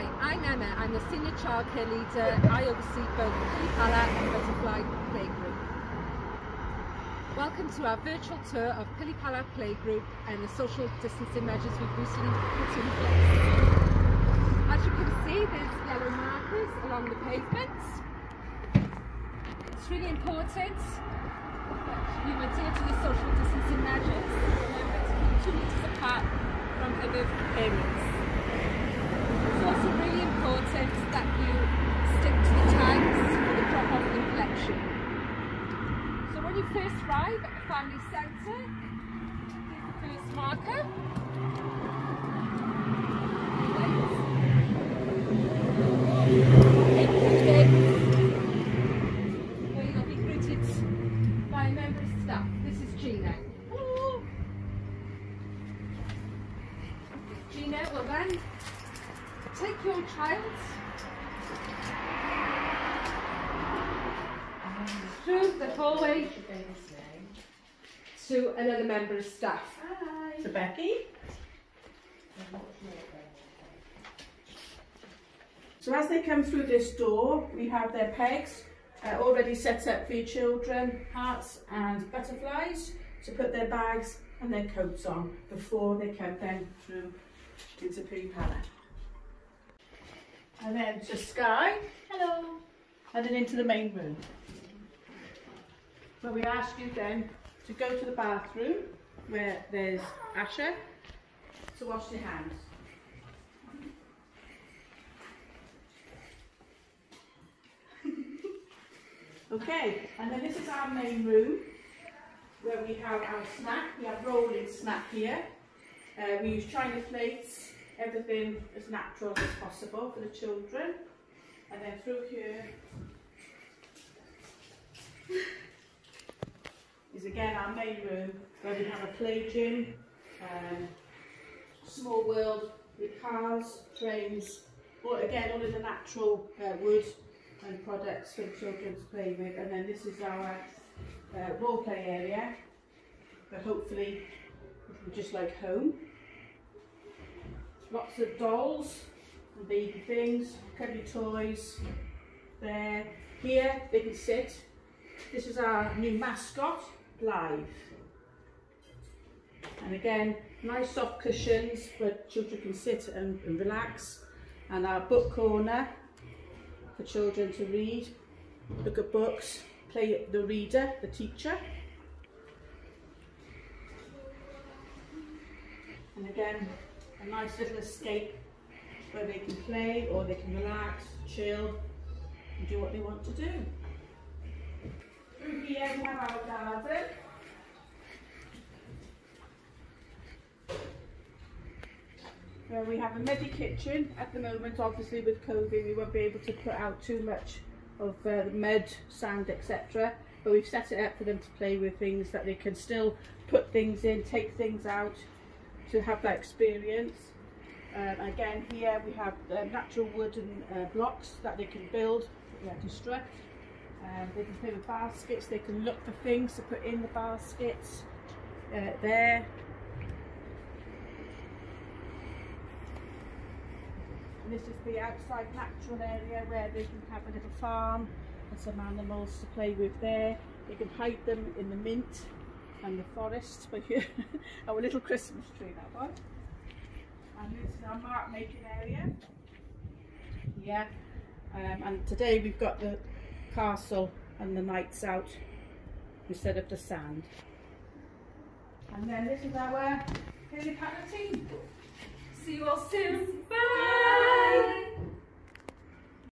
Hi, I'm Emma. I'm the Senior Childcare Leader. I oversee both the Pili Pala and Butterfly Playgroup. Welcome to our virtual tour of Pili Pala Playgroup and the social distancing measures we've recently put in place. As you can see, there's yellow markers along the pavements. It's really important that you adhere to the social distancing measures. Remember to keep 2 meters apart from other parents. It's also really important that you stick to the times for the drop-off and collection. So when you first arrive at the family centre, here's the first marker. Where you'll be greeted by a member of staff. This is Gina. Hello. Gina will then take your child through the hallway to another member of staff. Hi. So Becky. So as they come through this door, we have their pegs already set up for your children, hearts and butterflies, to put their bags and their coats on before they come then through into Pili Pala. And then to Sky. Hello. And then into the main room, where we ask you then to go to the bathroom where there's Asha to wash your hands. Okay, and then this is our main room where we have our snack. We have rolling snack here. We use china plates, everything as natural as possible for the children. And then through here is again our main room where we have a play gym, small world with cars, trains, all in the natural wood and products for the children to play with. And then this is our role play area, but hopefully it'll be just like home. Lots of dolls and baby things, cuddly toys there. Here they can sit. This is our new mascot, Live. And again, nice soft cushions where children can sit and relax. And our book corner for children to read, look at books, play the reader, the teacher. And again, a nice little escape where they can play or they can relax, chill and do what they want to do. Through here we have our garden. Where we have a muddy kitchen. At the moment, obviously with COVID, we won't be able to put out too much of the mud, sand, etc. But we've set it up for them to play with things that they can still put things in, take things out, to have that experience. Again, here we have natural wooden blocks that they can build, construct. They can play with baskets, they can look for things to put in the baskets there. And this is the outside natural area where they can have a little farm and some animals to play with there. They can hide them in the mint and the forest, but here our little Christmas tree, that one. And this is our mark making area. Yeah, and today we've got the castle and the knights out instead of the sand. And then this is our Pili Pala team. See you all soon.